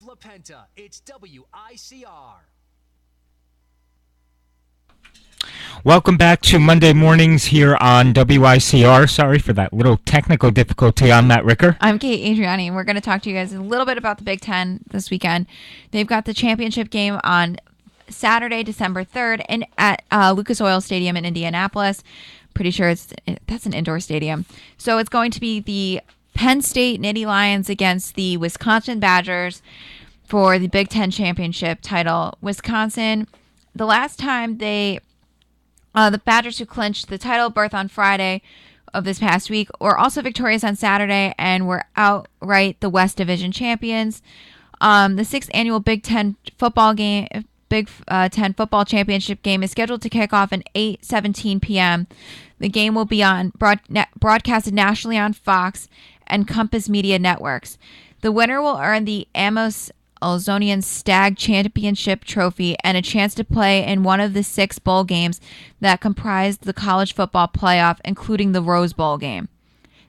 LaPenta. It's WICR. Welcome back to Monday mornings here on WICR. Sorry for that little technical difficulty. I'm Matt Ricker. I'm Kate Adriani, and we're going to talk to you guys a little bit about the Big Ten this weekend. They've got the championship game on Saturday, December 3rd, at Lucas Oil Stadium in Indianapolis. Pretty sure that's an indoor stadium. So it's going to be the Penn State Nittany Lions against the Wisconsin Badgers for the Big Ten championship title. Wisconsin, the last time the Badgers, who clinched the title berth on Friday of this past week, were also victorious on Saturday and were outright the West Division champions. The sixth annual Big Ten football championship game is scheduled to kick off at 8:17 p.m. The game will be broadcasted nationally on Fox and Compass Media Networks. The winner will earn the Amos Elzonian Stag Championship Trophy and a chance to play in one of the 6 bowl games that comprise the college football playoff, including the Rose Bowl game.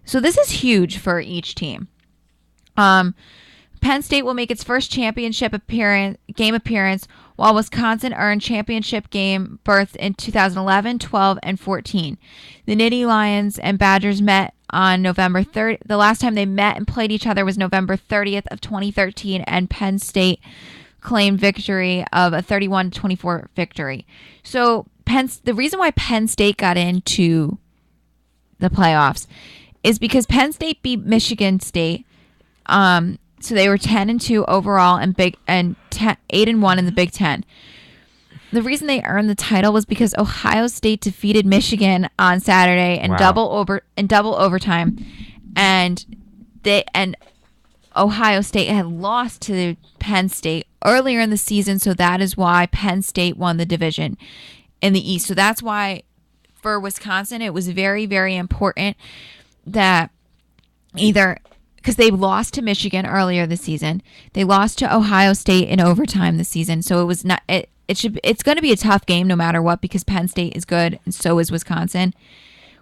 So this is huge for each team. Penn State will make its first championship game appearance, while Wisconsin earned championship game berths in 2011, 12, and 14. The Nittany Lions and Badgers met on November 3rd. The last time they met and played each other was November 30th of 2013, and Penn State claimed victory of a 31-24 victory. So the reason why Penn State got into the playoffs is because Penn State beat Michigan State. So they were 10-2 overall and 8-1 in the Big Ten. The reason they earned the title was because Ohio State defeated Michigan on Saturday in double overtime, and Ohio State had lost to Penn State earlier in the season, so that is why Penn State won the division in the East. So that's why for Wisconsin it was very, very important that because they lost to Michigan earlier this season, they lost to Ohio State in overtime this season, so it was not it's going to be a tough game no matter what, because Penn State is good and so is Wisconsin.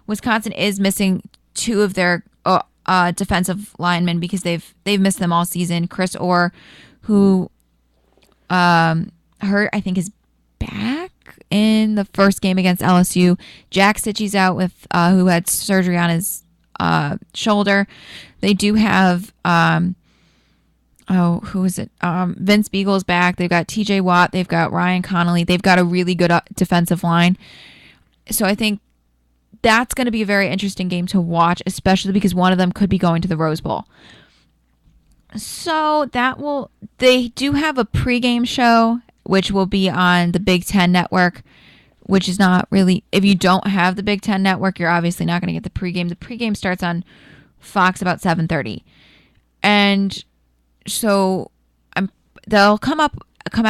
Wisconsin is missing 2 of their defensive linemen because they've missed them all season. Chris Orr, who hurt, I think, is back in the first game against LSU. Jack Sitchy's out with who had surgery on his shoulder. They do have who is it? Vince Beagle's back. They've got TJ Watt. They've got Ryan Connolly. They've got a really good defensive line. So I think that's going to be a very interesting game to watch, especially because one of them could be going to the Rose Bowl. So they do have a pregame show, which will be on the Big Ten Network, which is not really, if you don't have the Big Ten Network, you're obviously not going to get the pregame. The pregame starts on Fox about 7:30. And so they'll come out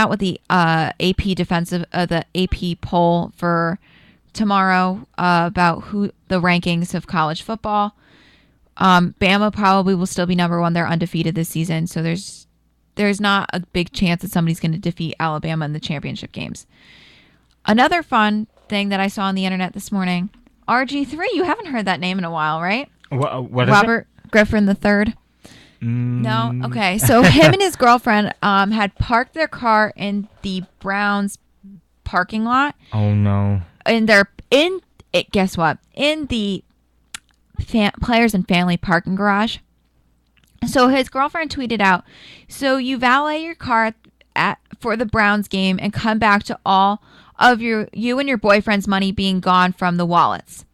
with the the AP poll for tomorrow about who the rankings of college football. Bama probably will still be number 1. They're undefeated this season, so there's not a big chance that somebody's going to defeat Alabama in the championship games. Another fun thing that I saw on the internet this morning, RG3. You haven't heard that name in a while, right? What Robert Griffin III. No? Okay. So him and his girlfriend had parked their car in the Browns parking lot. Oh, no. Guess what? In the players and family parking garage. So his girlfriend tweeted out, "So you valet your car for the Browns game and come back to all of you and your boyfriend's money being gone from the wallets."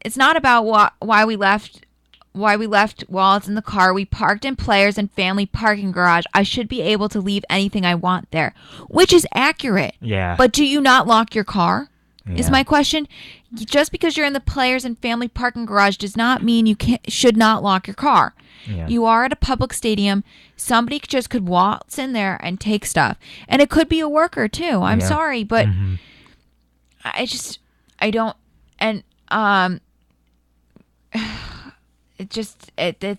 It's not about why we left wallets in the car. We parked in players and family parking garage. I should be able to leave anything I want there, which is accurate. Yeah. But do you not lock your car? Yeah. Is my question. Just because you're in the players and family parking garage does not mean you should not lock your car. Yeah. You are at a public stadium. Somebody just could waltz in there and take stuff. And it could be a worker too. I'm sorry, but I don't, and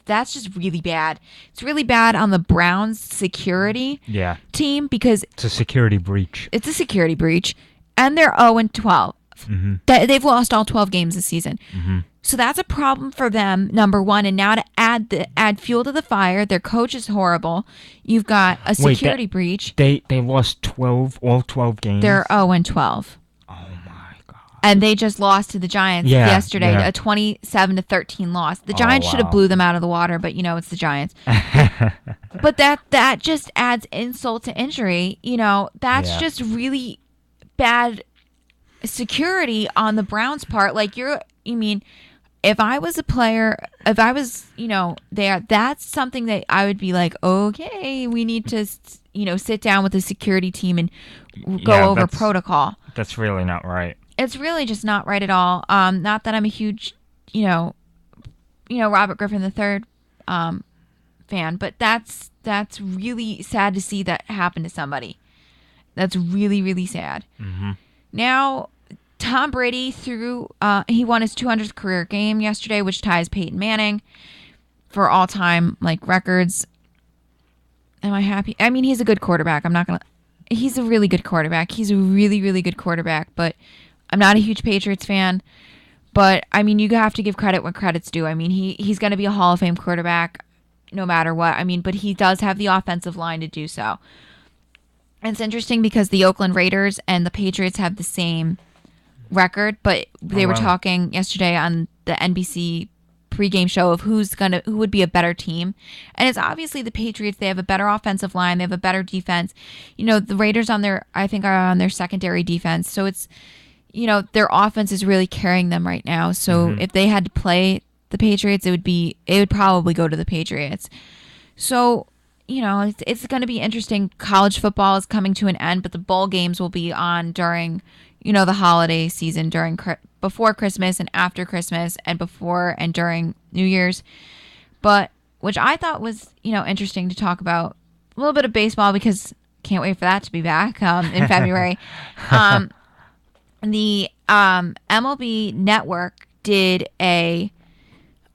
that's just really bad. It's really bad on the Browns security team because it's a security breach. It's a security breach, and they're 0-12. They've lost all 12 games this season. So that's a problem for them, number one. And now to add fuel to the fire, their coach is horrible. You've got a security breach. They lost all 12 games. They're 0-12. Oh my god. And they just lost to the Giants yesterday, a 27-13 loss. The Giants should have blew them out of the water, but it's the Giants. But that just adds insult to injury. That's just really bad security on the Browns' part. Like if I was a player, if I was, there, that's something that I would be like, okay, we need to, sit down with the security team and go over protocol. That's really not right. It's really just not right at all. Not that I'm a huge, Robert Griffin III fan, but that's really sad to see that happen to somebody. That's really, really sad. Mm-hmm. Now, Tom Brady he won his 200th career game yesterday, which ties Peyton Manning for all-time records. Am I happy? I mean, he's a good quarterback. He's a really good quarterback. He's a really, really good quarterback, but I'm not a huge Patriots fan. But I mean, you have to give credit when credit's due. I mean, he's going to be a Hall of Fame quarterback no matter what. I mean, but he does have the offensive line to do so. And it's interesting because the Oakland Raiders and the Patriots have the same record, but they were talking yesterday on the NBC pregame show of who would be a better team. And it's obviously the Patriots. They have a better offensive line. They have a better defense. The Raiders I think are on their secondary defense. So it's, their offense is really carrying them right now. So if they had to play the Patriots, it would probably go to the Patriots. So, it's going to be interesting. College football is coming to an end, but the bowl games will be on during the holiday season, before Christmas and after Christmas and before and during New Year's. But which I thought was, interesting to talk about a little bit of baseball because can't wait for that to be back in February. The MLB Network did a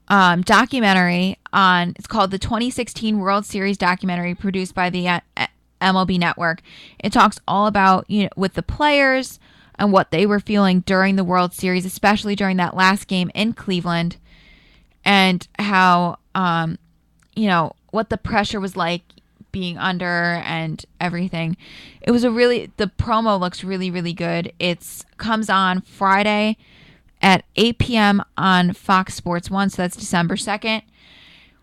documentary it's called the 2016 World Series documentary produced by the MLB Network. It talks all about, with the players and what they were feeling during the World Series, especially during that last game in Cleveland, and how, what the pressure was like being under and everything. It was the promo looks really, really good. It comes on Friday at 8 p.m. on Fox Sports 1, so that's December 2nd,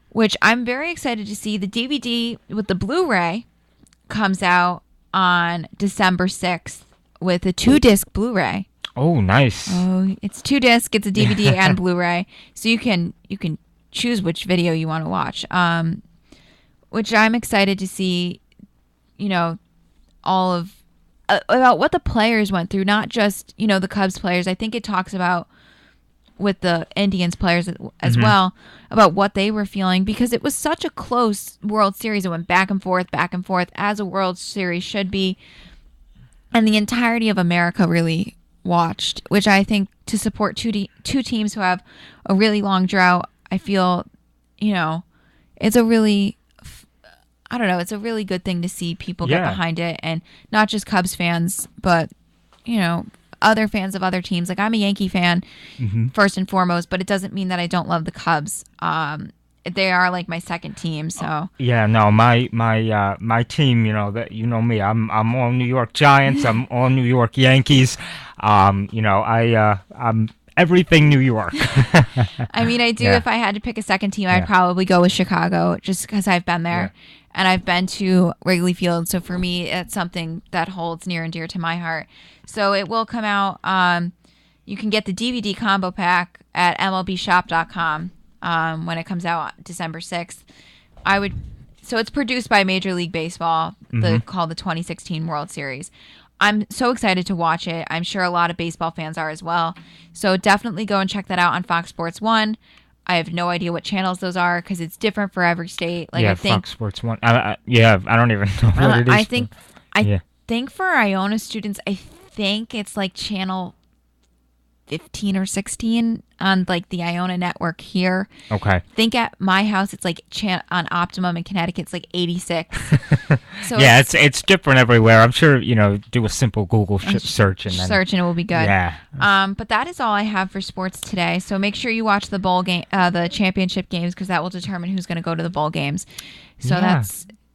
which I'm very excited to see. The DVD with the Blu-ray comes out on December 6th. With a 2-disc Blu-ray. Oh, nice. Oh, it's 2-disc. It's a DVD and Blu-ray, so you can choose which video you want to watch. Which I'm excited to see. All of about what the players went through, not just the Cubs players. I think it talks about with the Indians players as well about what they were feeling because it was such a close World Series. It went back and forth, as a World Series should be. And the entirety of America really watched, which I think to support two teams who have a really long drought, I feel, it's a really, it's a really good thing to see people get behind it. And not just Cubs fans, but, other fans of other teams. Like I'm a Yankee fan first and foremost, but it doesn't mean that I don't love the Cubs. They are like my second team, so yeah. No, my team. That me. I'm all New York Giants. I'm all New York Yankees. I'm everything New York. I mean, I do. Yeah. If I had to pick a second team, I'd probably go with Chicago, just because I've been there and I've been to Wrigley Field. So for me, it's something that holds near and dear to my heart. So it will come out. You can get the DVD combo pack at MLBshop.com. When it comes out December 6th. So it's produced by Major League Baseball, called the 2016 World Series. I'm so excited to watch it. I'm sure a lot of baseball fans are as well. So definitely go and check that out on Fox Sports 1. I have no idea what channels those are because it's different for every state. I think Fox Sports 1. I don't even know what it is. I think for Iona students, I think it's like channel 15 or 16 on like the Iona network here. Okay. Think at my house, it's like on Optimum in Connecticut, it's like 86. So yeah, it's different everywhere. I'm sure, do a simple Google search and then search and it will be good. Yeah. But that is all I have for sports today. So make sure you watch the bowl game, the championship games, because that will determine who's going to go to the bowl games. So Yeah.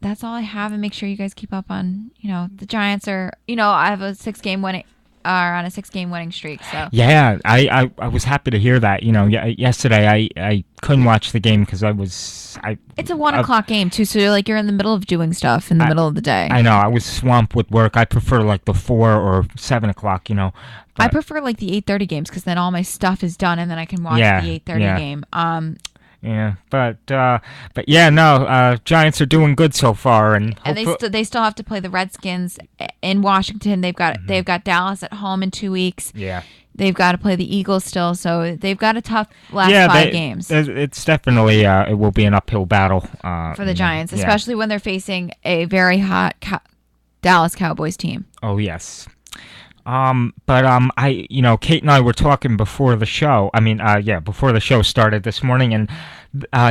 that's all I have, and make sure you guys keep up on, the Giants are, I have a 6-game winning. Are on a 6-game winning streak. So yeah, I was happy to hear that. Yesterday I couldn't watch the game because it's a 1:00 game too. So you're in the middle of doing stuff in the middle of the day. I know I was swamped with work. I prefer like the 4 or 7 o'clock. I prefer like the 8:30 games because then all my stuff is done and then I can watch the 8:30 game. Yeah, but yeah, no, Giants are doing good so far, and they still have to play the Redskins in Washington. They've got Dallas at home in 2 weeks. Yeah, they've got to play the Eagles still, so they've got a tough last 5 games. It's definitely it will be an uphill battle for the Giants, especially when they're facing a very hot Dallas Cowboys team. Oh yes. Kate and I were talking before the show. Before the show started this morning, and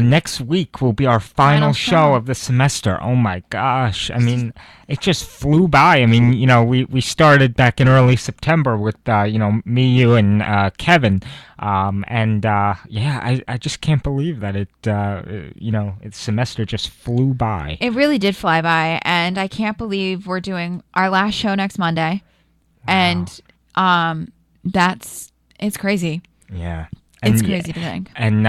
next week will be our final show of the semester. Oh my gosh! It just flew by. We started back in early September with me, you, and Kevin. I just can't believe that its semester just flew by. It really did fly by, and I can't believe we're doing our last show next Monday. Wow. And it's crazy. Yeah. It's crazy to think. And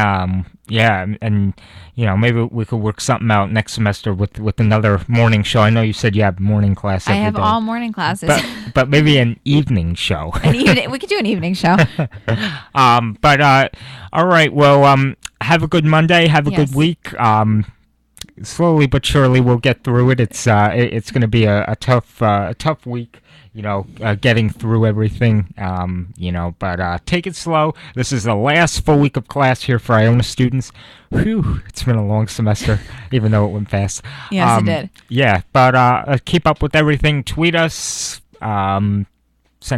maybe we could work something out next semester with another morning show. I know you said you have morning class every day. I have all morning classes. But maybe an evening show. We could do an evening show. All right. Well, have a good Monday. Have a good week. Slowly but surely we'll get through it. It's going to be a tough week. Getting through everything, but take it slow. This is the last full week of class here for Iona students. Whew, it's been a long semester, even though it went fast. Yes, it did. Yeah, but keep up with everything. Tweet us, send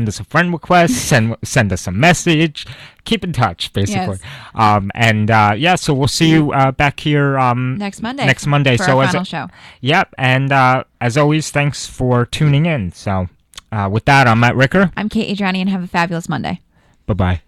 us a friend request, send us a message. Keep in touch, basically. Yes. So we'll see you back here next Monday. Next Monday. For our final show. Yep, and as always, thanks for tuning in. So. With that, I'm Matt Ricker. I'm Kate Adriani, and have a fabulous Monday. Bye-bye.